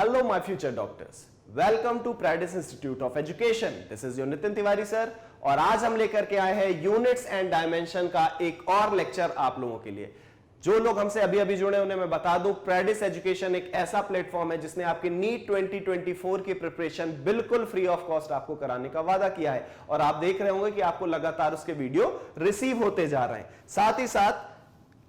Hello my future doctors, welcome to Pradis Institute of Education. This is your Nitin Tiwari sir और आज हम लेकर के आए हैं यूनिट्स एंड डायमेंशन का एक और लेक्चर आप लोगों के लिए। जो लोग हमसे अभी अभी जुड़े उन्हें मैं बता दूं, प्रेडिस एजुकेशन एक ऐसा प्लेटफॉर्म है जिसने आपकी नीट 2024 की प्रिपरेशन बिल्कुल फ्री ऑफ कॉस्ट आपको कराने का वादा किया है और आप देख रहे होंगे कि आपको लगातार उसके वीडियो रिसीव होते जा रहे हैं। साथ ही साथ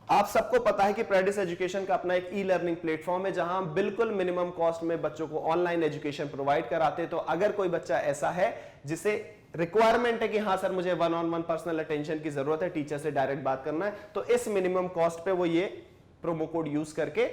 आप सबको पता है कि प्रेडिस एजुकेशन का अपना एक ई लर्निंग प्लेटफॉर्म है जहां हम बिल्कुल मिनिमम कॉस्ट में बच्चों को ऑनलाइन एजुकेशन प्रोवाइड कराते हैं। तो अगर कोई बच्चा ऐसा है जिसे रिक्वायरमेंट है कि हाँ सर मुझे 1-on-1 पर्सनल अटेंशन की जरूरत है, टीचर से डायरेक्ट बात करना है, तो इस मिनिमम कॉस्ट पे वो ये प्रोमो कोड यूज करके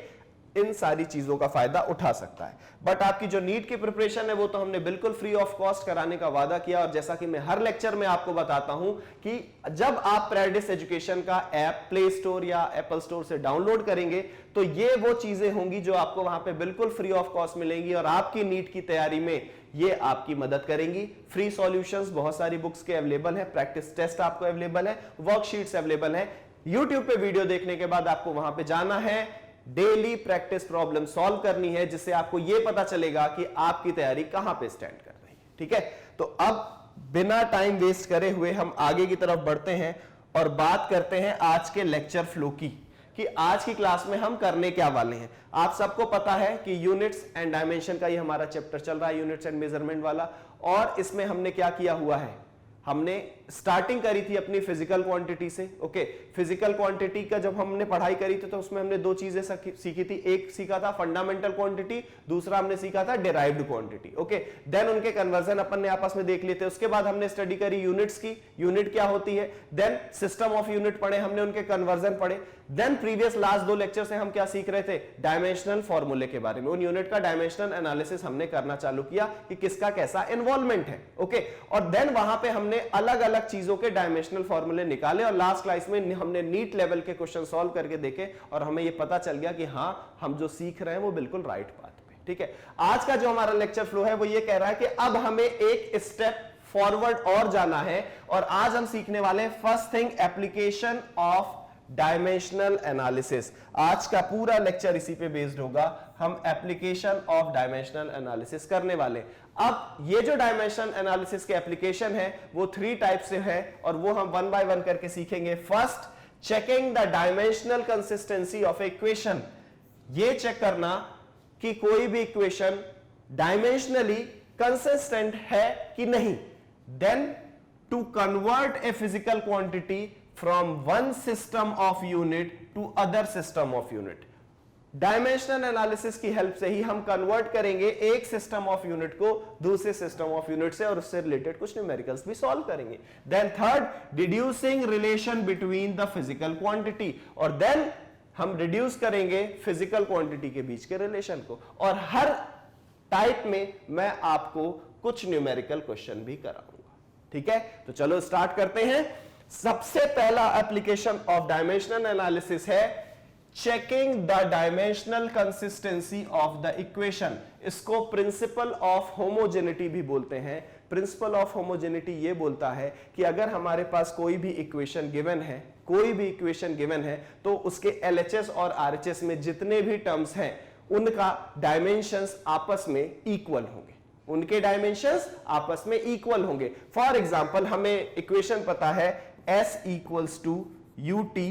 इन सारी चीजों का फायदा उठा सकता है। बट आपकी जो नीट की प्रिपरेशन है वो तो हमने बिल्कुल फ्री ऑफ कॉस्ट कराने का वादा किया और जैसा कि मैं हर लेक्चर में आपको बताता हूं कि जब आप प्रेडिस एजुकेशन का ऐप प्ले स्टोर या एप्पल स्टोर से डाउनलोड करेंगे तो ये वो चीजें होंगी जो आपको वहां पे बिल्कुल फ्री ऑफ कॉस्ट मिलेंगी और आपकी नीट की तैयारी में ये आपकी मदद करेंगी। फ्री सॉल्यूशंस बहुत सारी बुक्स के अवेलेबल है, प्रैक्टिस टेस्ट आपको अवेलेबल है, वर्कशीट्स अवेलेबल है। यूट्यूब पे वीडियो देखने के बाद आपको वहां पे जाना है, डेली प्रैक्टिस प्रॉब्लम सॉल्व करनी है, जिससे आपको यह पता चलेगा कि आपकी तैयारी कहां पे स्टैंड कर रही है। ठीक है, तो अब बिना टाइम वेस्ट करे हुए हम आगे की तरफ बढ़ते हैं और बात करते हैं आज के लेक्चर फ्लो की कि आज की क्लास में हम करने क्या वाले हैं। आप सबको पता है कि यूनिट्स एंड डायमेंशन का ये हमारा चैप्टर चल रहा है, यूनिट्स एंड मेजरमेंट वाला, और इसमें हमने क्या किया हुआ है, हमने स्टार्टिंग करी थी अपनी फिजिकल क्वांटिटी से। ओके, फिजिकल क्वांटिटी का जब हमने पढ़ाई करी थी तो उसमें हमने दो चीजें सीखी थी, एक सीखा था फंडामेंटल क्वांटिटी, दूसरा हमने सीखा था डिराइव्ड क्वांटिटी। ओके, देन उनके कन्वर्जन अपन ने आपस में देख लिए थे। उसके बाद हमने स्टडी करी यूनिट्स की, यूनिट क्या होती है, देन सिस्टम ऑफ यूनिट पढ़े हमने, उनके कन्वर्जन पढ़े, देन प्रीवियस लास्ट दो लेक्चर से हम क्या सीख रहे थे, डायमेंशनल फॉर्मूले के बारे में। उन यूनिट का डायमेंशनल एनालिसिस हमने करना चालू किया कि किसका कैसा इन्वॉल्वमेंट है। ओके, और देन वहां पे हमने अलग अलग चीजों के डायमेंशनल फॉर्मूले निकाले और लास्ट क्लास में हमने नीट लेवल के क्वेश्चन सॉल्व करके देखे और हमें यह पता चल गया कि हां हम जो सीख रहे हैं वो बिल्कुल राइट पाथ पे। ठीक है, आज का जो हमारा लेक्चर फ्लो है वो ये कह रहा है कि अब हमें एक स्टेप फॉरवर्ड और जाना है और आज हम सीखने वाले हैं first thing application of dimensional analysis. आज का पूरा लेक्चर इसी पे बेस्ड होगा, हम एप्लीकेशन ऑफ डायमेंशनल एनालिसिस करने वाले। अब ये जो डायमेंशनल एनालिसिस के एप्लीकेशन है वो 3 टाइप से है और वो हम 1 बाय 1 करके सीखेंगे। First, checking the dimensional consistency of equation, ये चेक करना कि कोई भी इक्वेशन डायमेंशनली कंसिस्टेंट है कि नहीं। Then to convert a physical quantity from one system of unit to other system of unit। Dimensional analysis की हेल्प से ही हम कन्वर्ट करेंगे एक सिस्टम ऑफ यूनिट को दूसरे सिस्टम ऑफ यूनिट से और उससे रिलेटेड कुछ न्यूमेरिकल्स भी सॉल्व करेंगे। Then third, deducing relation between the physical quantity, और देन हम रिड्यूस करेंगे फिजिकल क्वांटिटी के बीच के रिलेशन को। और हर टाइप में मैं आपको कुछ न्यूमेरिकल क्वेश्चन भी कराऊंगा। ठीक है, तो चलो स्टार्ट करते हैं। सबसे पहला एप्लीकेशन ऑफ डायमेंशनल एनालिसिस है checking the dimensional consistency of the equation. इसको प्रिंसिपल ऑफ होमोजेनिटी भी बोलते हैं। प्रिंसिपल ऑफ होमोजेनिटी ये बोलता है कि अगर हमारे पास कोई भी इक्वेशन गिवन है, कोई भी इक्वेशन गिवन है, तो उसके LHS और RHS में जितने भी टर्म्स हैं उनका डायमेंशंस आपस में इक्वल होंगे, उनके डायमेंशंस आपस में इक्वल होंगे। फॉर एग्जांपल हमें इक्वेशन पता है S equals to UT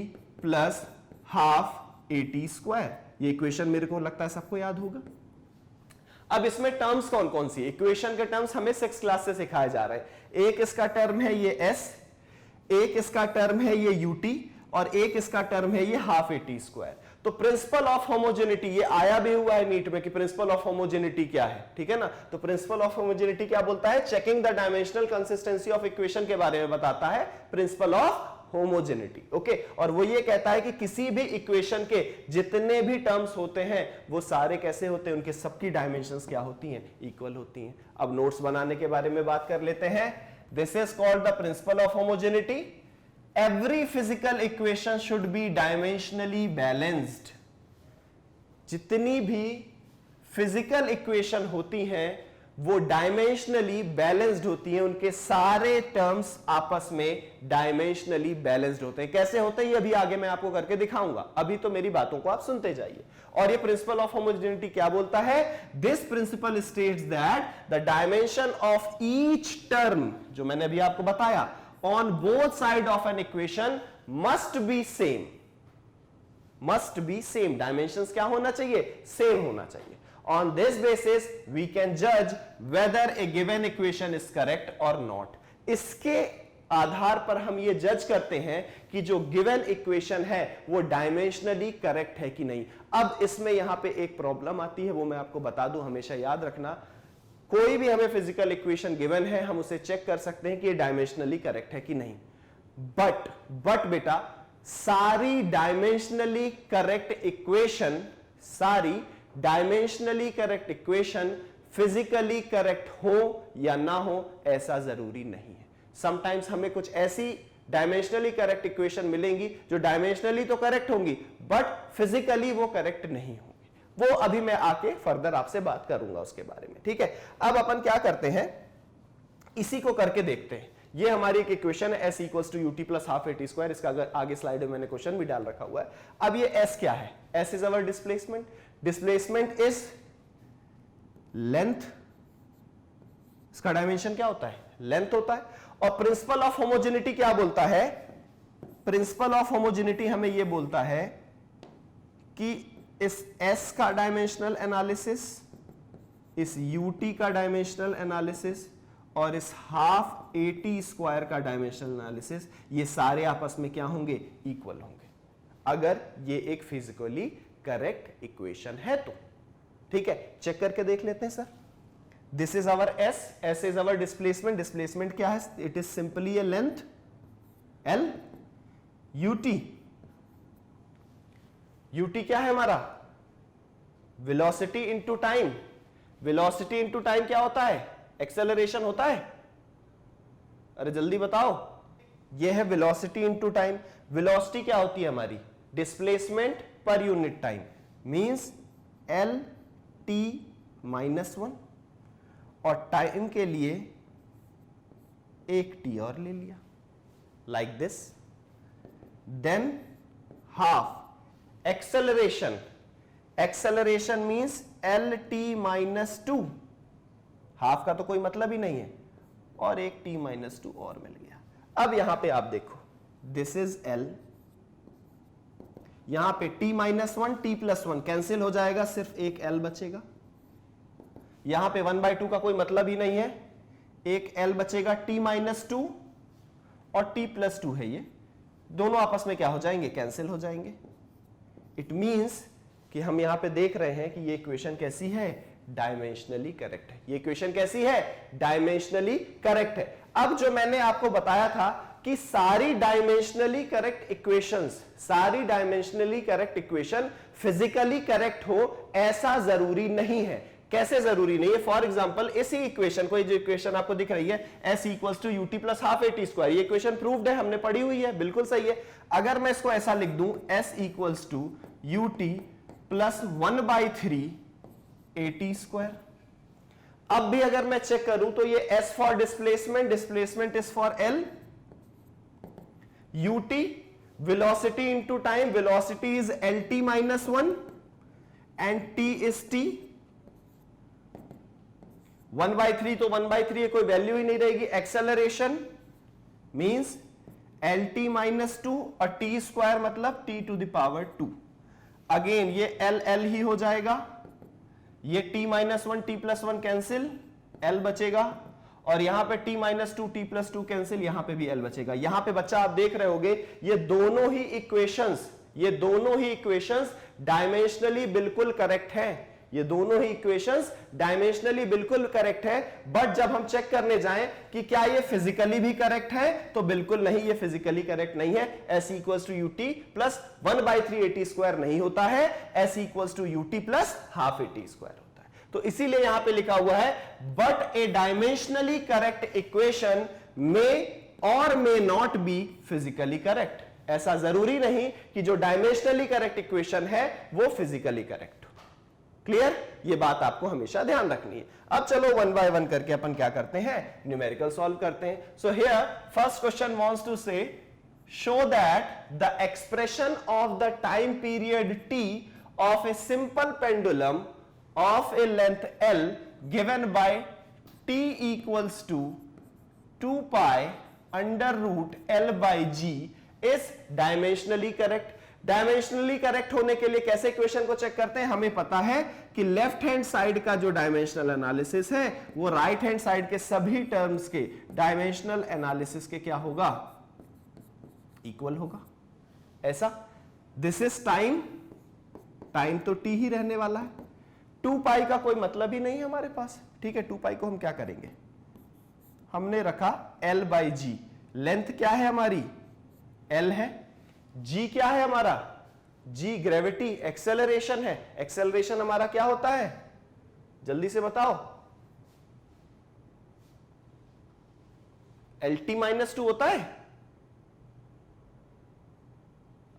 plus half AT square, ये इक्वेशन मेरे को लगता है सबको याद होगा। अब इसमें टर्म्स कौन कौन सी, इक्वेशन के टर्म्स हमें 6th क्लास से सिखाए जा रहे हैं। एक इसका टर्म है ये S, एक इसका टर्म है ये UT और एक इसका टर्म है ये हाफ AT स्क्वायर। तो प्रिंसिपल ऑफ होमोजेनिटी ये आया भी हुआ है नीट में कि प्रिंसिपल ऑफ होमोजेनिटी क्या है। ठीक है ना, तो प्रिंसिपल ऑफ होमोजेनिटी क्या बोलता है, checking the dimensional consistency of equation के बारे में बताता है प्रिंसिपल ऑफ होमोजेनिटी। ओके, और वो ये कहता है कि किसी भी इक्वेशन के जितने भी टर्म्स होते हैं वो सारे कैसे होते हैं, उनके सबकी डायमेंशंस क्या होती हैं, इक्वल होती हैं। अब नोट्स बनाने के बारे में बात कर लेते हैं। This is called the principal of homogeneity. Every physical equation should be dimensionally balanced। जितनी भी फिजिकल इक्वेशन होती हैं वो डायमेंशनली बैलेंस्ड होती हैं, उनके सारे टर्म्स आपस में डायमेंशनली बैलेंस्ड होते हैं। कैसे होते हैं ये अभी आगे मैं आपको करके दिखाऊंगा, अभी तो मेरी बातों को आप सुनते जाइए। और ये प्रिंसिपल ऑफ होमोजेनिटी क्या बोलता है? This principle states that the dimension of each term, जो मैंने अभी आपको बताया, on both side of an equation must be same. Must be same, dimensions क्या होना चाहिए? सेम होना चाहिए। On this basis we can judge whether a given equation is correct or not. इसके आधार पर हम ये जज करते हैं कि जो गिवन इक्वेशन है वो डायमेंशनली करेक्ट है कि नहीं। अब इसमें यहां पे एक प्रॉब्लम आती है, वो मैं आपको बता दूं, हमेशा याद रखना। कोई भी हमें फिजिकल इक्वेशन गिवन है, हम उसे चेक कर सकते हैं कि ये डायमेंशनली करेक्ट है कि नहीं। बट बेटा, सारी डायमेंशनली करेक्ट इक्वेशन, सारी dimensionally correct equation physically correct हो या ना हो ऐसा जरूरी नहीं है। समटाइम्स हमें कुछ ऐसी डायमेंशनली करेक्ट इक्वेशन मिलेंगी जो डायमेंशनली तो करेक्ट होंगी बट फिजिकली वो करेक्ट नहीं होंगी। वो अभी मैं आके फर्दर आपसे बात करूंगा उसके बारे में, ठीक है। अब अपन क्या करते हैं, इसी को करके देखते हैं। ये हमारी एक इक्वेशन है s equals to UT plus half AT square. इसका अगर आगे स्लाइड में मैंने क्वेश्चन भी डाल रखा हुआ है। अब ये s क्या है? s is our displacement. Displacement is length, इसका डायमेंशन क्या होता है? लेंथ होता है। और प्रिंसिपल ऑफ होमोजेनिटी क्या बोलता है? प्रिंसिपल ऑफ होमोजेनिटी हमें यह बोलता है कि इस s का डायमेंशनल एनालिसिस, इस ut का डायमेंशनल एनालिसिस और इस हाफ एटी स्क्वायर का डायमेंशनल एनालिसिस, ये सारे आपस में क्या होंगे? इक्वल होंगे, अगर ये एक फिजिकली करेक्ट इक्वेशन है तो। ठीक है, चेक करके देख लेते हैं sir. This is our s is our displacement. Displacement क्या है? It is simply a length l। ut क्या है हमारा? Velocity into time. Velocity into time क्या होता है? एक्सेलरेशन होता है। अरे जल्दी बताओ। यह है वेलोसिटी इनटू टाइम। वेलोसिटी क्या होती है हमारी? Displacement per unit time, means L T minus 1, और टाइम के लिए एक टी और ले लिया, like this. Than half acceleration. Acceleration means L T minus 2, half का तो कोई मतलब ही नहीं है, और एक टी माइनस 2 और मिल गया। अब यहां पे आप देखो, दिस इज एल, यहां पे t minus 1 t plus 1 cancel हो जाएगा, सिर्फ एक l बचेगा। यहां पे 1/2 का कोई मतलब ही नहीं है, एक l बचेगा, t माइनस 2 और t प्लस 2 है, ये दोनों आपस में क्या हो जाएंगे? कैंसिल हो जाएंगे। इट मींस कि हम यहां पे देख रहे हैं कि ये इक्वेशन कैसी है? डायमेंशनली करेक्ट है। ये इक्वेशन कैसी है? डायमेंशनली करेक्ट है। अब जो मैंने आपको बताया था कि सारी डायमेंशनली करेक्ट इक्वेशंस, सारी dimensionally correct equation physically correct हो ऐसा जरूरी नहीं है। कैसे जरूरी नहीं है? फॉर एग्जांपल इसी इक्वेशन को, जो इक्वेशन आपको दिख रही है s equals to UT plus half AT square, ये इक्वेशन प्रूव्ड है, हमने पढ़ी हुई है, बिल्कुल सही है। अगर मैं इसको ऐसा लिख दूं s equals to UT plus 1/3 AT square, अब भी अगर मैं चेक करूं तो ये s for displacement, displacement is for l, ut velocity into time, velocity is lt minus 1 and t is t। 1/3 तो 1/3 कोई वैल्यू ही नहीं रहेगी। एक्सेलरेशन मींस lt माइनस 2 और t स्क्वायर मतलब t to the power 2। Again ये l ही हो जाएगा, ये t minus 1 t plus 1 cancel, l बचेगा, और यहां पे t minus 2 t plus 2 cancel, यहां पे भी l बचेगा। यहां पे बच्चा आप देख रहे होगे ये दोनों ही इक्वेशंस डायमेंशनली बिल्कुल करेक्ट है। ये दोनों ही इक्वेशंस डायमेंशनली बिल्कुल करेक्ट है, बट जब हम चेक करने जाएं कि क्या ये फिजिकली भी करेक्ट है तो बिल्कुल नहीं, ये फिजिकली करेक्ट नहीं है। s equals to UT plus 1/3 AT square नहीं होता है, s equals to UT plus half AT square. तो इसीलिए यहां पे लिखा हुआ है but a dimensionally correct equation may or may not be physically correct. ऐसा जरूरी नहीं कि जो डायमेंशनली करेक्ट इक्वेशन है वो फिजिकली करेक्ट हो। क्लियर? ये बात आपको हमेशा ध्यान रखनी है। अब चलो वन बाय वन करके अपन क्या करते हैं, न्यूमेरिकल सॉल्व करते हैं। So here first question wants to say show that the expression of the time period t of a simple pendulum of a length L given by t equals to 2 pi under root L by G is dimensionally correct। Dimensionally correct होने के लिए कैसे equation को check करते हैं? हमें पता है कि लेफ्ट हैंड साइड का जो डायमेंशनल एनालिसिस है वो राइट हैंड साइड के सभी टर्म्स के डायमेंशनल एनालिसिस के क्या होगा, इक्वल होगा। ऐसा दिस इज टाइम, टाइम तो टी ही रहने वाला है, 2 पाई का कोई मतलब ही नहीं है हमारे पास, ठीक है। 2 पाई को हम क्या करेंगे, हमने रखा L बाई जी, लेंथ क्या है हमारी, L है, G क्या है हमारा, G ग्रेविटी एक्सेलरेशन है, एक्सेलरेशन हमारा क्या होता है, जल्दी से बताओ, LT माइनस 2 होता है।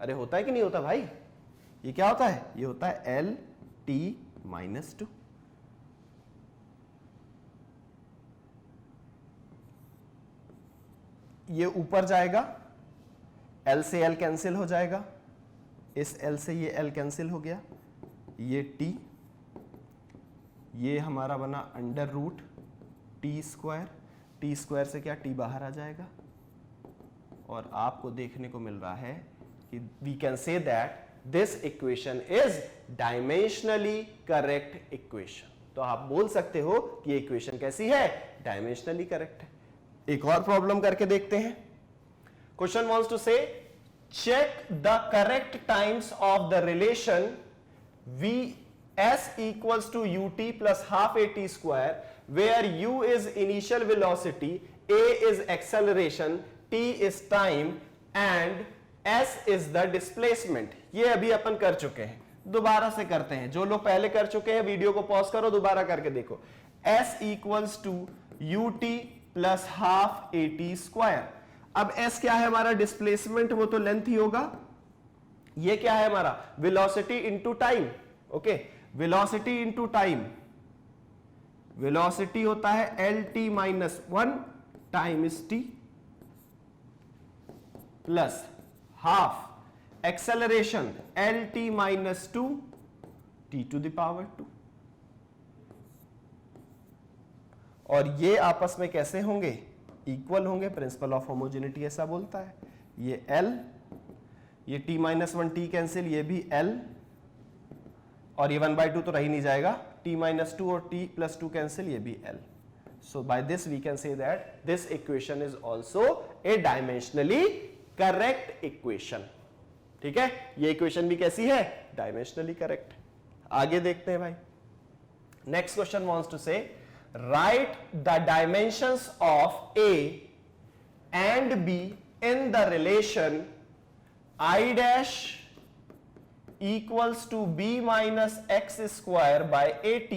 अरे होता है कि नहीं होता भाई, ये क्या होता है, ये होता है LT माइनस 2। ये ऊपर जाएगा, L से L कैंसिल हो जाएगा, इस L से ये L कैंसिल हो गया, ये T, ये हमारा बना under root T square, T square से क्या T बाहर आ जाएगा, और आपको देखने को मिल रहा है कि we can say that this equation is dimensionally correct equation. तो आप बोल सकते हो कि ये इक्वेशन कैसी है, डायमेंशनली करेक्ट है। एक और प्रॉब्लम करके देखते हैं। Question wants to say check the correct times of the relation v s equals to ut plus half at square where u is initial velocity, a is acceleration, t is time and s is the displacement। ये अभी अपन कर चुके हैं, दोबारा से करते हैं। जो लोग पहले कर चुके हैं वीडियो को पॉज करो, दोबारा करके देखो। s equals to ut plus half at square। अब s क्या है हमारा, डिस्प्लेसमेंट, वो तो लेंथ ही होगा। ये क्या है हमारा, velocity into time, okay, velocity into time, velocity होता है lt minus 1 time is t plus half acceleration lt minus 2 t to the power 2। और ये आपस में कैसे होंगे, इक्वल होंगे, प्रिंसिपल ऑफ होमोजेनिटी ऐसा बोलता है। ये L, ये t माइनस 1 t कैंसिल, ये भी L, और ये 1/2 तो रह ही नहीं जाएगा, t माइनस 2 और t प्लस 2 कैंसिल, ये भी L। So by this we can say that this equation is also a dimensionally correct equation। ठीक है, ये इक्वेशन भी कैसी है, डायमेंशनली करेक्ट। आगे देखते हैं भाई। नेक्स्ट क्वेश्चन वांट्स टू से right the dimensions of A and B in the relation I dash equals to B minus x square by AT,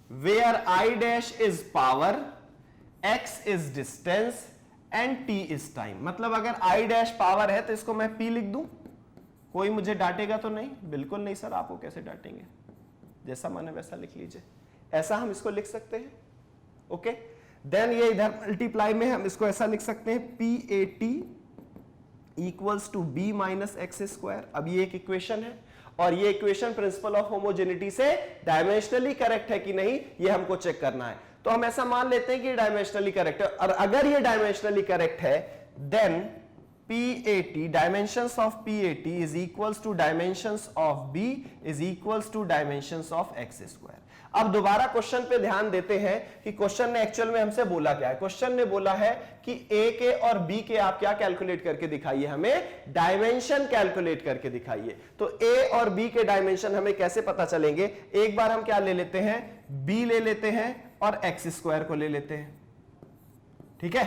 where I dash is power, x is distance and t is time। मतलब अगर I dash power है तो इसको मैं P लिख दूं, कोई मुझे डांटेगा तो नहीं? बिल्कुल नहीं सर, आपको कैसे डांटेंगे, जैसा माने वैसा लिख लीजिए। ऐसा हम इसको लिख सकते हैं, ओके। देन ये इधर मल्टीप्लाई में हम इसको ऐसा लिख सकते हैं, PAT equals to B minus X square. अब ये एक इक्वेशन है, और ये इक्वेशन प्रिंसिपल ऑफ होमोजेनिटी से डायमेंशनली करेक्ट है कि नहीं, ये हमको चेक करना है। तो हम ऐसा मान लेते हैं कि डायमेंशनली करेक्ट है, और अगर ये डायमेंशनली करेक्ट है then PAT, dimensions of PAT is equals to dimensions of B is equals to dimensions of x square। अब दोबारा क्वेश्चन पे ध्यान देते हैं कि क्वेश्चन ने एक्चुअल में हमसे बोला क्या है। क्वेश्चन ने बोला है कि A के और B के आप क्या कैलकुलेट करके दिखाइए, हमें डायमेंशन कैलकुलेट करके दिखाइए। तो A और B के डायमेंशन हमें कैसे पता चलेंगे, एक बार हम क्या ले लेते हैं, B ले लेते हैं और x स्क्वायर को ले लेते हैं, ठीक है।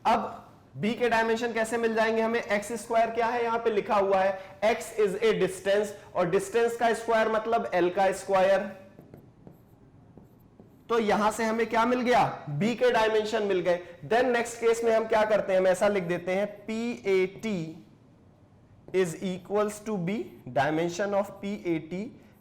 अब B के डायमेंशन कैसे मिल जाएंगे हमें, x स्क्वायर क्या है, यहां पे लिखा हुआ है x इज ए डिस्टेंस, और डिस्टेंस का स्क्वायर मतलब L का स्क्वायर। तो यहां से हमें क्या मिल गया, B के डायमेंशन मिल गए। देन नेक्स्ट केस में हम क्या करते हैं, हम ऐसा लिख देते हैं PAT is equals to B, dimension of PAT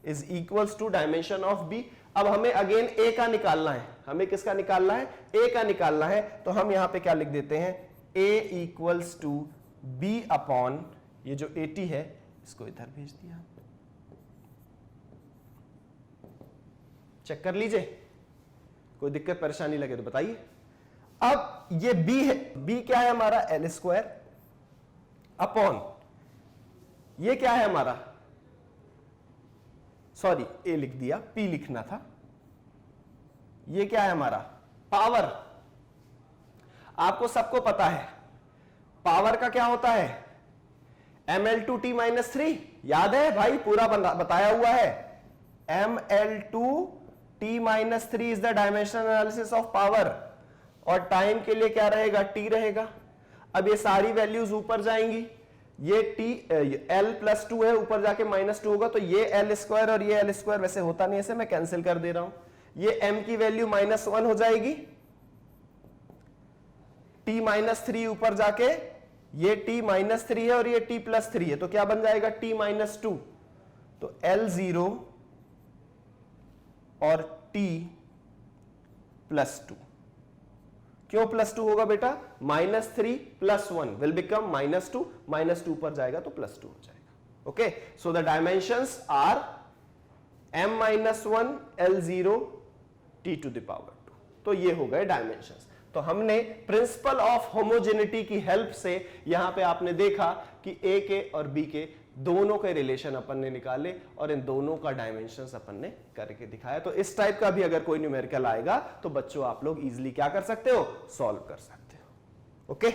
is equals to dimension of B. अब हमें अगेन ए का निकालना है, हमें किसका निकालना है, ए का निकालना है। तो हम यहां पे क्या लिख देते हैं, ए इक्वल्स टू बी अपॉन ये जो 80 है इसको इधर भेज दिया, चेक कर लीजिए, कोई दिक्कत परेशानी लगे तो बताइए। अब ये b है, b क्या है हमारा एल स्क्वायर अपॉन ये क्या है हमारा, सॉरी a लिख दिया, p लिखना था, ये क्या है हमारा पावर। आपको सबको पता है पावर का क्या होता है, ml2t माइनस 3, याद है भाई, पूरा बताया हुआ है। ml2t minus 3 is the dimensional analysis of power, और टाइम के लिए क्या रहेगा, t रहेगा। अब ये सारी वैल्यूज ऊपर जाएंगी, ये l प्लस 2 है, ऊपर जाके माइनस 2 होगा, तो ये एल स्क्वायर और ये एल स्क्वायर वैसे होता नहीं, ऐसे मैं कैंसिल कर दे रहा हूं। ये m की वैल्यू -1 हो जाएगी, t माइनस 3 ऊपर जाके ये t माइनस 3 है और ये t प्लस 3 है, तो क्या बन जाएगा t माइनस 2, तो L0 और t प्लस 2। क्यों प्लस 2 होगा बेटा, -3 प्लस 1 विल बिकम -2, -2 पर जाएगा तो +2 हो जाएगा। Okay, so the dimensions are m-1 L0 t to the power 2। तो ये हो गए डायमेंशंस। तो हमने प्रिंसिपल ऑफ होमोजेनिटी की हेल्प से यहां पे आपने देखा कि ए के और बी के दोनों के रिलेशन अपन ने निकाले और इन दोनों का डायमेंशंस अपन ने करके दिखाया। तो इस टाइप का भी अगर कोई न्यूमेरिकल आएगा तो बच्चों आप लोग इजीली क्या कर सकते हो, सॉल्व कर सकते हो। ओके,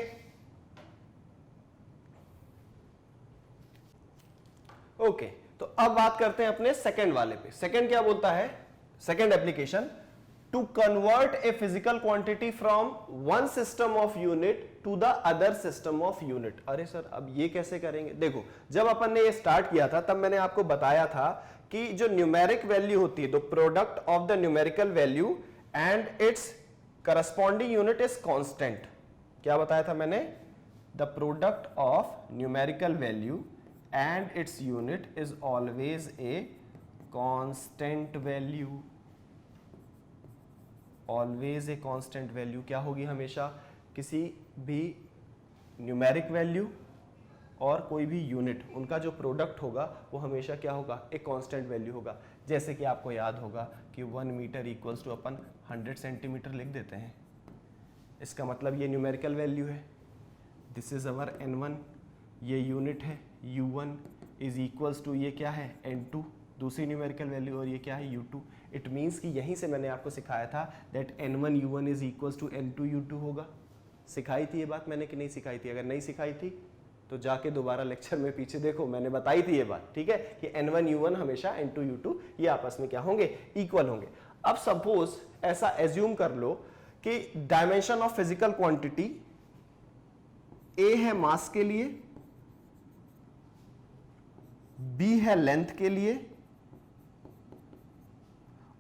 ओके, तो अब बात करते हैं अपने सेकंड वाले पे। सेकंड क्या बोलता है, second application, to convert a physical quantity from one system of unit to the other system of unit। अरे सर अब ये कैसे करेंगे, देखो जब अपन ने ये स्टार्ट किया था तब मैंने आपको बताया था कि जो न्यूमेरिक वैल्यू होती है, the product of the numerical value and it's corresponding unit is constant. क्या बताया था मैंने, the product of numerical value and its unit is always a constant value. Always a constant value क्या होगी, हमेशा किसी भी न्यूमेरिक वैल्यू और कोई भी यूनिट, उनका जो प्रोडक्ट होगा वो हमेशा क्या होगा, एक कांस्टेंट वैल्यू होगा। जैसे कि आपको याद होगा कि 1 मीटर इक्वल्स टू अपन 100 सेंटीमीटर लिख देते हैं, इसका मतलब ये न्यूमेरिकल वैल्यू है। दिस इज अवर n1, ये यूनिट है, u1 इज इक्वल्स टू ये क्या है n2, दूसरी न्यूमेरिकल वैल्यू, और ये क्या है u2। इट मीन्स कि यहीं से मैंने आपको सिखाया था that n1 u1 is equals to n2 u2 होगा। सिखाई थी ये बात मैंने कि नहीं सिखाई थी, अगर नहीं सिखाई थी तो जाके दोबारा लेक्चर में पीछे देखो, मैंने बताई थी ये बात, ठीक है, कि n1 u1 हमेशा n2 u2 ये आपस में क्या होंगे, इक्वल होंगे। अब सपोज ऐसा एज्यूम कर लो कि dimension of physical quantity a है मास के लिए, b है लेंथ के लिए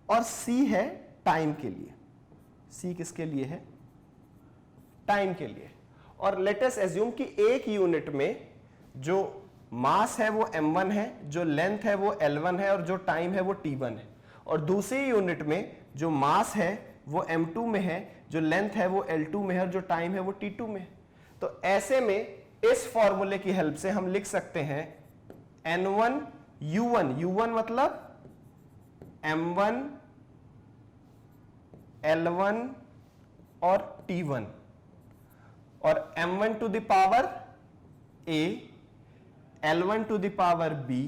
और c है टाइम के लिए। c किसके लिए है, टाइम के लिए। और लेट अस एज्यूम कि एक यूनिट में जो मास है वो m1 है, जो लेंथ है वो l1 है और जो टाइम है वो t1 है, और दूसरी यूनिट में जो मास है वो m2 में है, जो लेंथ है वो l2 में है और जो टाइम है वो t2 में है। तो ऐसे में इस फॉर्मूले की हेल्प से हम लिख सकते हैं n1 u1, u1 मतलब m1 L1 और T1, और M1 to the power A, L1 to the power B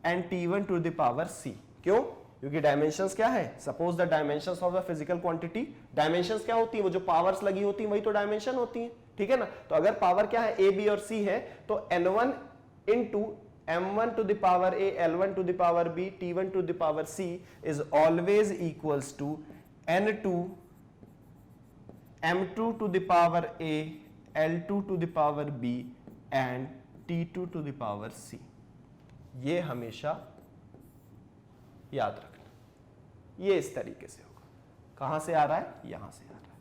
and T1 to the power C। क्यों, क्योंकि डायमेंशंस क्या है, suppose the dimensions of the physical quantity, dimensions क्या होती है, वो जो पावर्स लगी होती है वही तो डायमेंशन होती है, ठीक है ना। तो अगर पावर क्या है A, B और C है तो N1 into M1 to the power A, L1 to the power B, T1 to the power C is always equals to N2 M2 to the power A, L2 to the power B and T2 to the power C। ये हमेशा याद रखना, ये इस तरीके से होगा। कहां से आ रहा है, यहां से आ रहा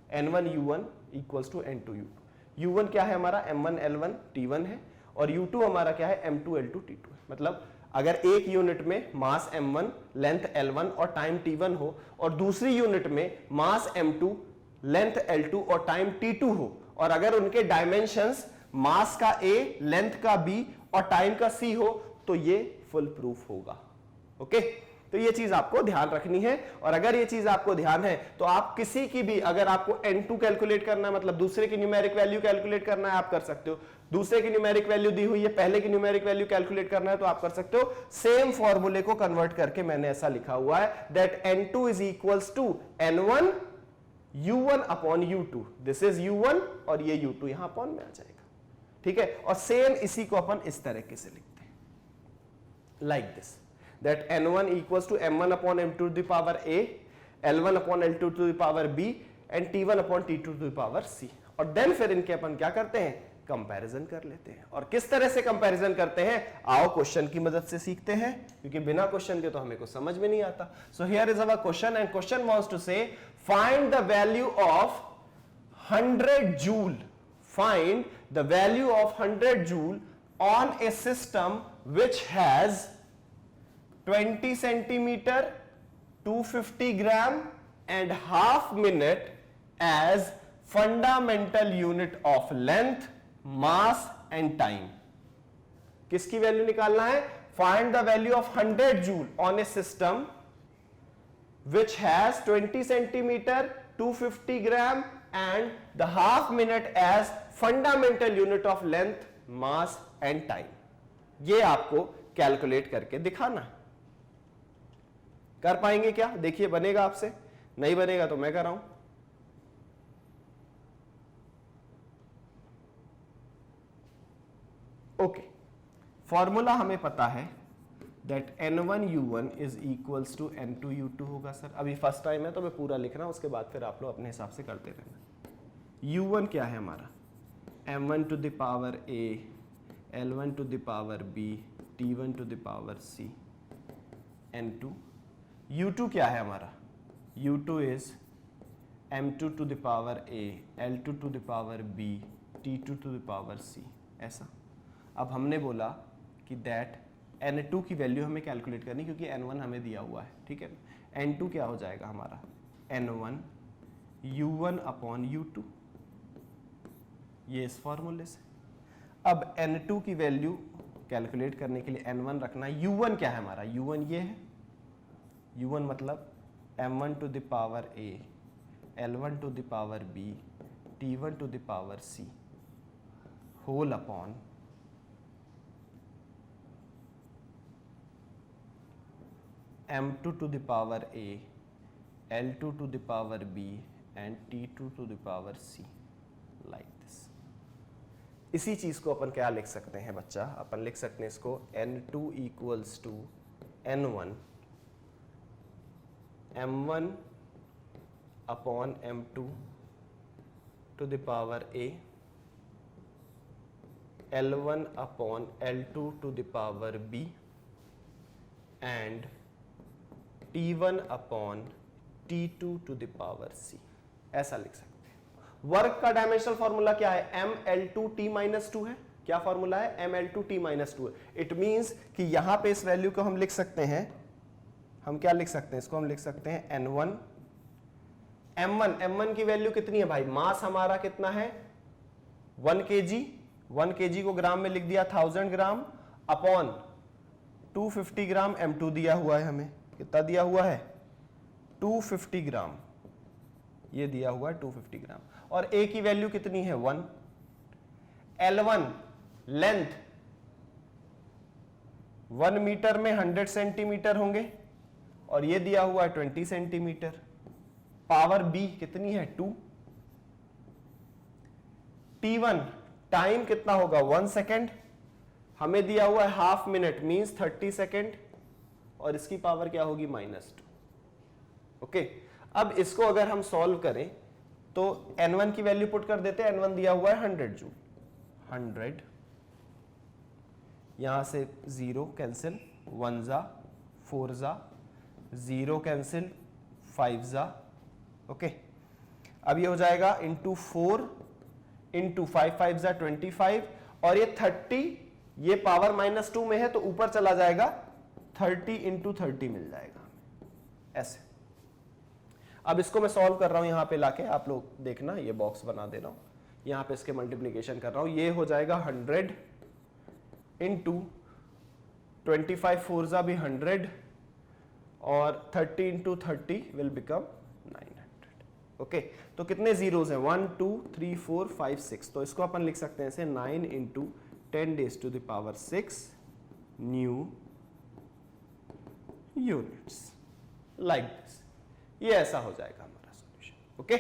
है। N1 U1 equals to N2 U2। U1 क्या है हमारा, M1 L1 T1 है, और U2 हमारा क्या है, M2 L2 T2 है। मतलब अगर एक यूनिट में मास m1, लेंथ l1 और टाइम t1 हो और दूसरी यूनिट में मास m2, लेंथ l2 और टाइम t2 हो, और अगर उनके डायमेंशंस मास का a, लेंथ का b और टाइम का c हो, तो ये फुल प्रूफ होगा। ओके, तो ये चीज आपको ध्यान रखनी है। और अगर ये चीज आपको ध्यान है तो आप किसी की भी, अगर आपको n2 कैलकुलेट करना है, मतलब दूसरे की न्यूमेरिक वैल्यू कैलकुलेट करना है, आप कर सकते हो। दूसरे की न्यूमेरिक वैल्यू दी हुई है, पहले की न्यूमेरिक वैल्यू कैलकुलेट करना है, तो आप कर सकते हो। सेम फॉर्मूले को कन्वर्ट करके मैंने ऐसा लिखा हुआ है that n2 is equals to n1 u1 upon u2। This is u1 और ये u2 यहां अपॉन में आ जाएगा, ठीक है। और सेम इसी को अपन इस तरीके से लिखते हैं, like this, that n1 equals to m1 upon m2 to the power a, l1 upon l2 to the power b and t1 upon t2 to the power c। और देन फिर इनके अपन क्या करते हैं, कंपैरिजन कर लेते हैं। और किस तरह से कंपैरिजन करते हैं, आओ क्वेश्चन की मदद से सीखते हैं, क्योंकि बिना क्वेश्चन के तो हमें को समझ में नहीं आता। So here is our question and question wants to say find the value of 100 joule, find the value of 100 joule on a system which has 20 centimeter, 250 gram and half minute as fundamental unit of length, mass and time। किसकी value निकालना है, find the value of 100 joule on a system which has 20 centimeter, 250 gram and the half minute as fundamental unit of length, mass and time। ये आपको calculate करके दिखाना है। कर पाएंगे क्या, देखिए बनेगा आपसे, नहीं बनेगा तो मैं कर रहा हूं। ओके, फॉर्मूला हमें पता है that n1 u1 is equals to n2 u2 होगा। सर अभी फर्स्ट टाइम है तो मैं पूरा लिख रहा हूं, उसके बाद फिर आप लोग अपने हिसाब से करते रहना। u1 क्या है हमारा, m1 to the power a, l1 to the power b, t1 to the power c, n2। u2 क्या है हमारा, u2 is m2 to the power a, l2 to the power b, t2 to the power c। ऐसा अब हमने बोला कि that n2 की value हमें कैलकुलेट करनी, क्योंकि n1 हमें दिया हुआ है, ठीक है। n2 क्या हो जाएगा हमारा, n1 u1 अपॉन u2, ये इस फॉर्मूले से। अब n2 की वैल्यू कैलकुलेट करने के लिए n1 रखना, u1 क्या है हमारा, u1 ये है, u1 मतलब m1 to the power a, l1 to the power b, t1 to the power c whole upon m2 to the power a, l2 to the power b and t2 to the power c, like this. इसी चीज को अपन क्या लिख सकते हैं बच्चा, अपन लिख सकते हैं इसको n2 equals to n1 m1 upon m2 to the power a, l1 upon l2 to the power b and t1 upon t2 to the power c। ऐसा लिख सकते हैं। वर्क का डायमेंशनल फॉर्मूला क्या है, ml2t माइनस 2 है। क्या formula है, ml2t माइनस 2 है। इट मींस कि यहां पे इस वैल्यू को हम लिख सकते हैं, हम क्या लिख सकते हैं, इसको हम लिख सकते हैं n1 m1 की वैल्यू कितनी है भाई, मास हमारा कितना है 1 kg, 1 kg को ग्राम में लिख दिया 1000 ग्राम अपॉन 250 ग्राम m2 दिया हुआ है, हमें कितना दिया हुआ है 250 ग्राम, ये दिया हुआ है 250 ग्राम। और a की वैल्यू कितनी है 1, l1 लेंथ 1 मीटर में 100 सेंटीमीटर होंगे और ये दिया हुआ है 20 सेंटीमीटर, पावर b कितनी है 2, t1 टाइम कितना होगा 1 सेकेंड, हमें दिया हुआ है हाफ मिनट मींस 30 सेकेंड और इसकी पावर क्या होगी -2। ओके, अब इसको अगर हम सॉल्व करें तो n1 की वैल्यू पुट कर देते हैं, n1 दिया हुआ है 100 जूल, 100 यहां से 0 कैंसिल, 1 जा 4 जा 0 कैंसिल, 5 जा। ओके, अब ये हो जाएगा इंटू 4 इंटू 5, 5 जा 25 और ये 30, ये पावर -2 में है तो ऊपर चला जाएगा 30 इंटू 30 मिल जाएगा ऐसे। अब इसको मैं सॉल्व कर रहा हूं यहां पे लाके, आप लोग देखना, ये बॉक्स बना दे रहा हूं, यहां पे इसके मल्टीप्लीकेशन कर रहा हूं। ये हो जाएगा 100 इंटू 25 4 भी 100 और 30 इंटू 30 विल बिकम 900। ओके, तो कितने जीरोस हैं? 1 2 3 4 5 6। तो इसको अपन लिख सकते हैं ऐसे 9 into 10⁻⁶ new units, like this. ये ऐसा हो जाएगा हमारा सॉल्यूशन। ओके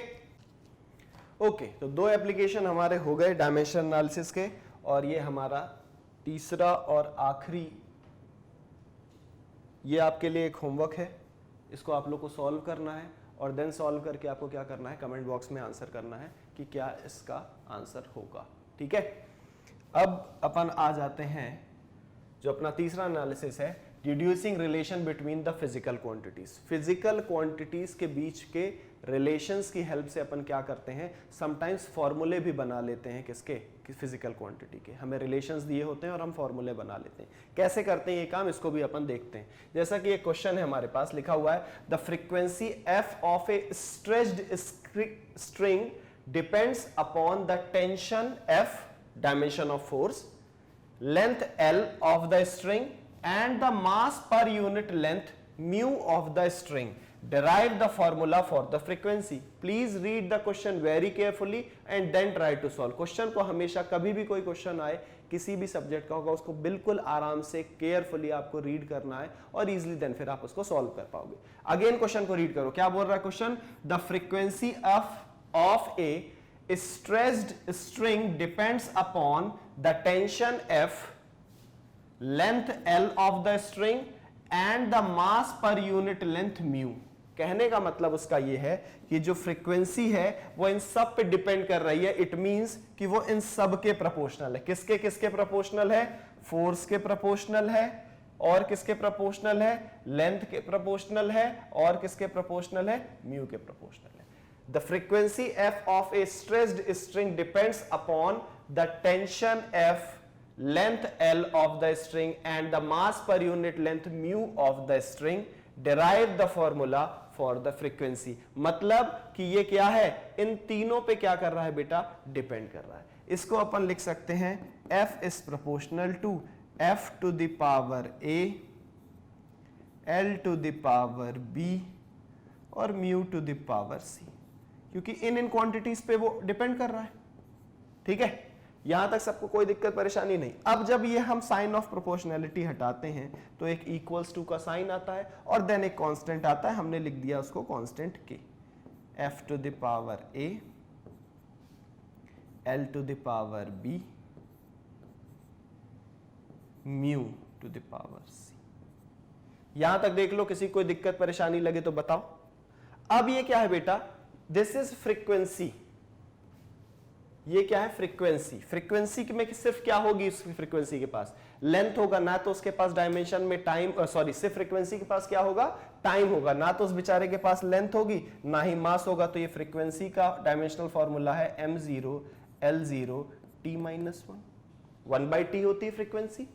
ओके, तो दो एप्लीकेशन हमारे हो गए डायमेंशन एनालिसिस के, और ये हमारा तीसरा और आखिरी, ये आपके लिए एक होमवर्क है, इसको आप लोग को सॉल्व करना है, और देन सॉल्व करके आपको क्या करना है, कमेंट बॉक्स में आंसर करना है कि क्या इसका आंसर होगा। ठीक है, अब अपन आ जाते हैं जो अपना तीसरा एनालिसिस है, deducing relation between the physical quantities. Physical quantities के बीच के रिलेशंस की हेल्प से अपन क्या करते हैं, समटाइम्स फॉर्मूले भी बना लेते हैं। किसके? फिजिकल क्वांटिटी के। हमें रिलेशंस दिए होते हैं और हम फॉर्मूले बना लेते हैं। कैसे करते हैं ये काम, इसको भी अपन देखते हैं। जैसा कि एक क्वेश्चन है हमारे पास, लिखा हुआ है the frequency F of A stretched string depends upon the tension F, dimension of force, length L of the string and the mass per unit length mu of the string. Derive the formula for the frequency. Please read the question very carefully and then try to solve. Question को हमेशा, कभी भी कोई question आए किसी भी subject का होगा, उसको बिल्कुल आराम से केयरफुली आपको रीड करना है और इजीली देन फिर आप उसको सॉल्व कर पाओगे। अगेन क्वेश्चन को रीड करो, क्या बोल रहा है question? The frequency of A stressed string depends upon the tension F, length L of the string and the mass per unit length mu। कहने का मतलब उसका ये है कि जो फ्रीक्वेंसी है वो इन सब पे डिपेंड कर रही है। इट मींस कि वो इन सब के प्रोपोर्शनल है। किसके किसके प्रोपोर्शनल है? फोर्स के प्रोपोर्शनल है, और किसके प्रोपोर्शनल है? लेंथ के प्रोपोर्शनल है, और किसके प्रोपोर्शनल है? म्यू के प्रोपोर्शनल है। The frequency F of a stressed string depends upon the tension F, length L of the string and the mass per unit length mu of the string. Derive the formula for the frequency। मतलब कि ये क्या है, इन तीनों पे क्या कर रहा है बेटा? डिपेंड कर रहा है। इसको अपन लिख सकते हैं F is proportional to F to the power A, L to the power B और mu to the power C, क्योंकि इन क्वांटिटीज पे वो डिपेंड कर रहा है। ठीक है, यहां तक सबको कोई दिक्कत परेशानी नहीं। अब जब ये हम साइन ऑफ प्रोपोर्शनैलिटी हटाते हैं तो एक इक्वल्स टू का साइन आता है और देन एक कांस्टेंट आता है, हमने लिख दिया उसको कांस्टेंट के। F to the power A, L to the power B, mu to the power C. यहां तक देख लो, किसी कोई दिक्कत परेशानी लगे तो बताओ। अब ये क्या है बेटा? This is frequency. ये क्या है? फ्रीक्वेंसी। फ्रीक्वेंसी में सिर्फ क्या होगी? इस फ्रीक्वेंसी के पास लेंथ होगा, ना तो उसके पास डायमेंशन में टाइम, सॉरी, सिर्फ फ्रीक्वेंसी के पास क्या होगा? टाइम होगा। ना तो उस बेचारे के पास लेंथ होगी, ना ही मास होगा। तो ये फ्रीक्वेंसी का डायमेंशनल फॉर्मूला है m0 l0 t-1। 1/t होती है फ्रीक्वेंसी,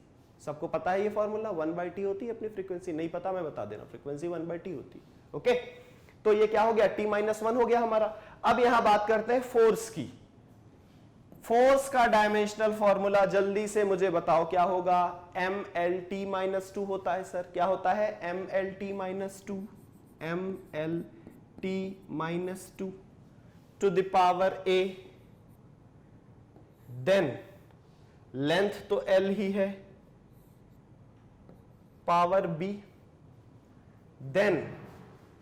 सबको पता है ये फॉर्मूला। 1/t होती है अपनी फ्रीक्वेंसी। नहीं पता मैं बता देना, फ्रीक्वेंसी 1/t होती है। ओके, तो ये क्या हो गया? t-1 हो गया हमारा। अब यहां बात करते हैं फोर्स की। फोर्स का डायमेंशनल फॉर्मूला जल्दी से मुझे बताओ क्या होगा? mlt-2 होता है सर। क्या होता है? mlt-2, mlt-2 to the power a, then length तो l ही है, पावर b, देन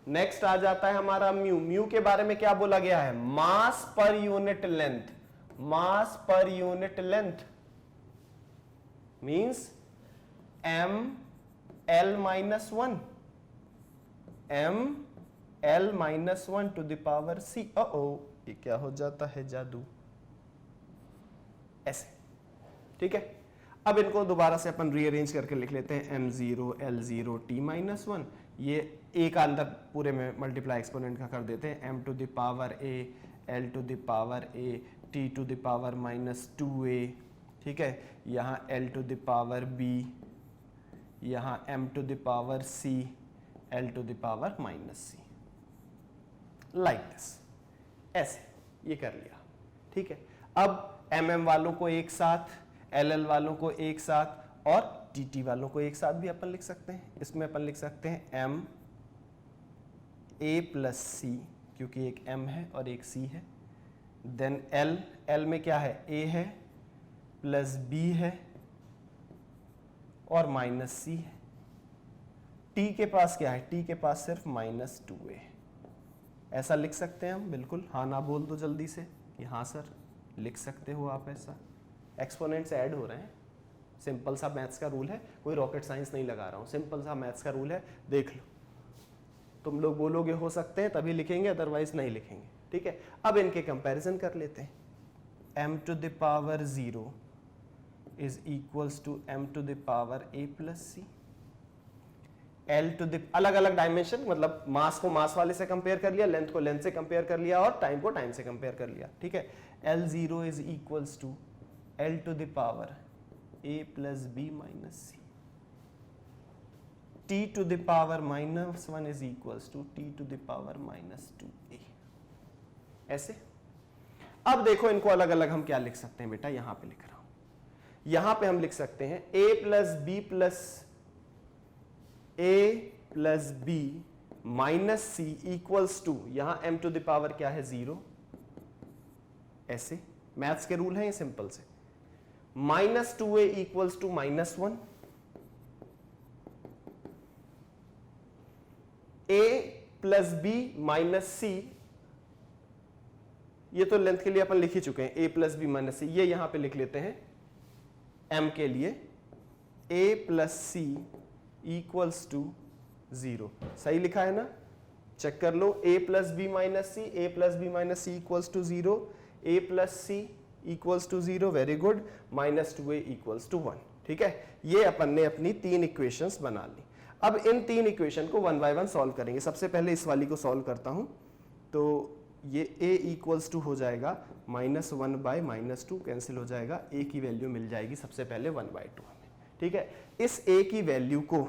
नेक्स्ट आ जाता है हमारा म्यू। म्यू के बारे में क्या बोला गया है? मास पर यूनिट लेंथ। मास पर unit length means m l-1, m l-1 to the power c। ये क्या हो जाता है? जादू। ऐसे, ठीक है। अब इनको दोबारा से अपन रीअरेंज करके लिख लेते हैं m0 l0 t-1। ये a का अंदर पूरे में मल्टीप्लाई एक्सपोनेंट का कर देते हैं, m to the power a, l to the power a, t to the power -2a। ठीक है, यहाँ l to the power b, यहां m to the power c l to the power minus c, like this, ऐसे ये कर लिया। ठीक है, अब mm वालों को एक साथ, ll वालों को एक साथ और dt वालों को एक साथ भी अपन लिख सकते हैं। इसमें अपन लिख सकते हैं m a प्लस c, क्योंकि एक m है और एक c है, देन l में क्या है, a है प्लस b है और माइनस c है। t के पास क्या है, t के पास सिर्फ माइनस 2a। ऐसा लिख सकते हैं हम, बिल्कुल। हाँ ना बोल दो जल्दी से कि हाँ सर, लिख सकते हो आप ऐसा। एक्सपोनेंट्स ऐड हो रहे हैं, सिंपल सा मैथ्स का रूल है, कोई रॉकेट साइंस नहीं लगा रहा हूं, सिंपल सा मैथ्स का रूल है, देख लो। तुम लोग बोलोगे हो सकते हैं तभी लिखेंगे, अदरवाइज नहीं लिखेंगे। ठीक है, अब इनके कंपैरिजन कर लेते हैं। m to the power 0 is equals to m to the power a plus c। L to the, अलग अलग डायमेंशन, मतलब मास को मास वाले से कंपेयर कर लिया, लेंथ को लेंथ से कंपेयर कर लिया और टाइम को टाइम से कंपेयर कर लिया। ठीक है, L0 is equals to L to the power a plus b minus c। t to the power minus 1 is equals to t to the power minus 2a। ऐसे अब देखो इनको अलग अलग हम क्या लिख सकते हैं बेटा, यहां पे लिख रहा हूं। यहां पे हम लिख सकते हैं a plus b plus a plus b minus c equals to, यहां m टू द पावर क्या है, 0। ऐसे मैथ्स के रूल हैं ये, सिंपल से। Minus 2a equals to minus 1, a plus b minus c, ये तो लेंथ के लिए अपन लिख ही चुके हैं, a प्लस बी माइनस सी। ये यहां पे लिख लेते हैं m के लिए, a plus C equals to 0। सही लिखा है ना, चेक कर लो। a plus B minus C, a plus B minus C equals to 0, a plus C equals to 0, very good. Minus 2a equals to 1। ठीक है, ये अपन ने अपनी 3 इक्वेशंस बना ली। अब इन 3 इक्वेशन को 1 बाय 1 सॉल्व करेंगे। सबसे पहले इस वाली को सॉल्व करता हूं, तो ये a इक्वल्स टू हो जाएगा माइनस 1 बाय माइनस 2, कैंसिल हो जाएगा, a की वैल्यू मिल जाएगी सबसे पहले 1 बाय 2 हमें। ठीक है, इस a की वैल्यू को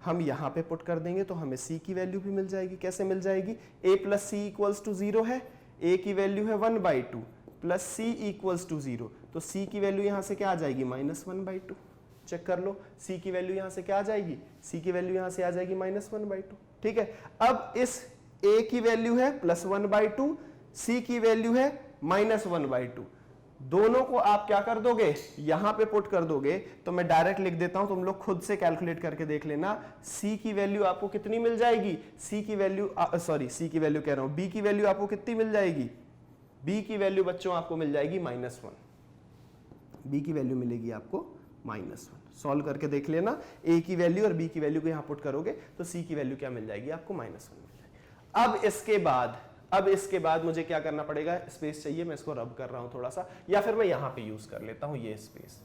हम यहां पे पुट कर देंगे तो हमें c की वैल्यू भी मिल जाएगी। कैसे मिल जाएगी, a plus C equals to 0 है, a की वैल्यू है 1 by 2 plus c equals to 0, तो c की वैल्यू यहां से क्या आ जाएगी, माइनस 1 बाई 2। चेक कर लो, c की वैल्यू यहां से क्या आ जाएगी, c की वैल्यू यहां से आ जाएगी माइनस 1 बाई 2। ठीक है, अब इस a की वैल्यू है प्लस 1 बाई 2, c की वैल्यू है माइनस 1 बाई 2। दोनों को आप क्या कर दोगे, यहां पे पुट कर दोगे, तो मैं डायरेक्ट लिख देता हूं, तुम लोग खुद से कैलकुलेट करके देख लेना। c की वैल्यू आपको कितनी मिल जाएगी, c की वैल्यू c की वैल्यू कह रहा हूं, b की वैल्यू आपको कितनी मिल जाएगी, b की वैल्यू बच्चों आपको मिल जाएगी माइनस 1। b की वैल्यू मिलेगी आपको माइनस 1। सॉल्व करके देख लेना, a की वैल्यू और b की वैल्यू को यहां पुट करोगे तो c की वैल्यू क्या मिल जाएगी आपको, माइनस 1 मिल जाएगी। अब इसके बाद मुझे क्या करना पड़ेगा, स्पेस चाहिए, मैं इसको रब कर रहा हूं थोड़ा सा, या फिर मैं यहां पे यूज कर लेता हूं ये स्पेस,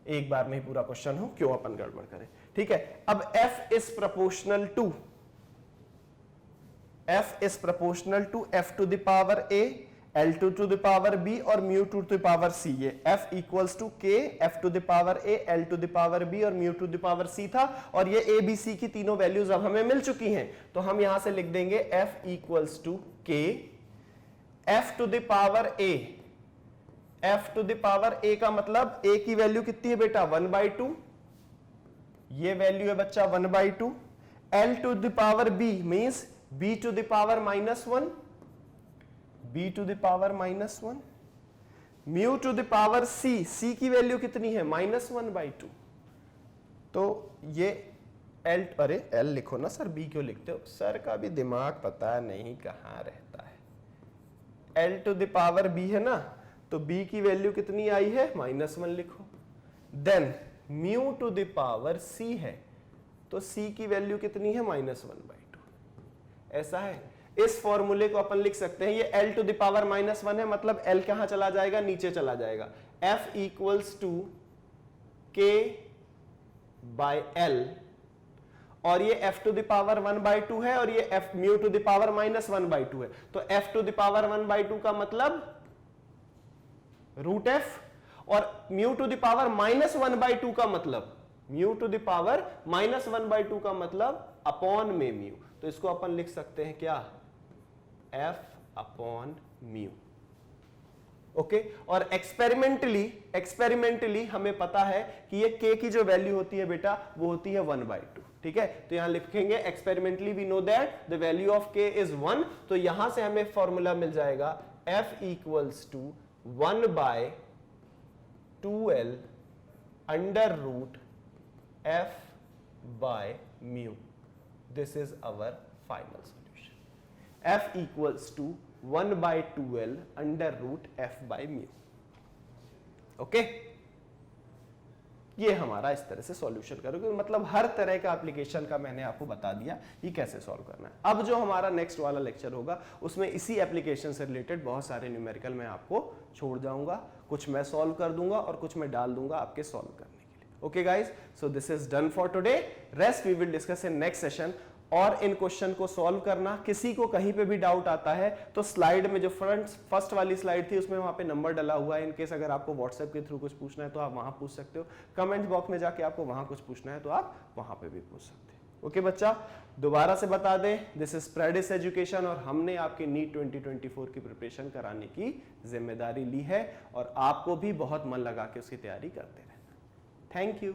एक बार में ही पूरा क्वेश्चन हो, क्यों अपन गड़बड़ करें। ठीक है, अब f is proportional to f to the power a, L2 to the power b और mu to the power c। ये f equals to k, f to the power a, L to the power b और mu to the power c था, और ये a b c की तीनों values अब हमें मिल चुकी हैं, तो हम यहां से लिख देंगे f equals to k, f to the power a, f to the power a का मतलब a की वैल्यू कितनी है बेटा, 1 बाई 2, ये वैल्यू है बच्चा 1 by 2, L to the power b means b to the power minus 1, b to the power minus 1, mu to the power c, c की वैल्यू कितनी है, माइनस 1 बाई 2। तो ये l, अरे l लिखो ना सर, b क्यों लिखते हो, सर का भी दिमाग पता नहीं कहां रहता है। l to the power b है ना, तो b की वैल्यू कितनी आई है, माइनस 1 लिखो। Then mu to the power c है, तो c की वैल्यू कितनी है, माइनस 1 बाई 2। ऐसा है, इस फॉर्मूले को अपन लिख सकते हैं, ये l to the power minus 1 है, मतलब l कहां चला जाएगा, नीचे चला जाएगा। f equals to k by l, और ये f to the power 1 by 2 है, और ये f mu to the power minus 1 by 2 है, तो f to the power 1 by 2 का मतलब रूट f, और mu to the power minus 1 by 2 का मतलब म्यू टू द पावर -1/2 का मतलब अपॉन में म्यू, तो इसको अपन लिख सकते हैं क्या, f अपॉन म्यू। ओके, और एक्सपेरिमेंटली हमें पता है कि ये k की जो वैल्यू होती है बेटा वो होती है 1/2। ठीक है, तो यहां लिखेंगे experimentally we know that the value of k is 1, तो यहां से हमें फॉर्मूला मिल जाएगा f equals to 1/2l under root f by mu. This is our final solution, f equals to 1/2l under root f by mu. Okay, ये हमारा इस तरह से सॉल्यूशन करोगे, मतलब हर तरह का एप्लीकेशन का मैंने आपको बता दिया ये कैसे सॉल्व करना है। अब जो हमारा नेक्स्ट वाला लेक्चर होगा उसमें इसी एप्लीकेशन से रिलेटेड बहुत सारे न्यूमेरिकल मैं आपको छोड़ जाऊंगा, कुछ मैं सॉल्व कर दूंगा और कुछ मैं डाल दूंगा आपके सॉल्व करने के लिए। Okay guys, so this is done for today, rest we will discuss in next session. और इन क्वेश्चन को सॉल्व करना, किसी को कहीं पे भी डाउट आता है तो स्लाइड में जो फर्स्ट वाली स्लाइड थी उसमें वहां पे नंबर डला हुआ है, इनकेस अगर आपको व्हाट्सएप के थ्रू कुछ पूछना है तो आप वहां पूछ सकते हो, कमेंट बॉक्स में जाके आपको वहां कुछ पूछना है तो आप वहां पे भी पूछ सकते हैं। ओके बच्चा, दोबारा से बता दें, दिस इज प्रेडिस एजुकेशन और हमने आपके नीट 2024 की प्रिपरेशन कराने की जिम्मेदारी ली है और आपको भी बहुत मन लगा के उसकी तैयारी करते रहना। Thank you.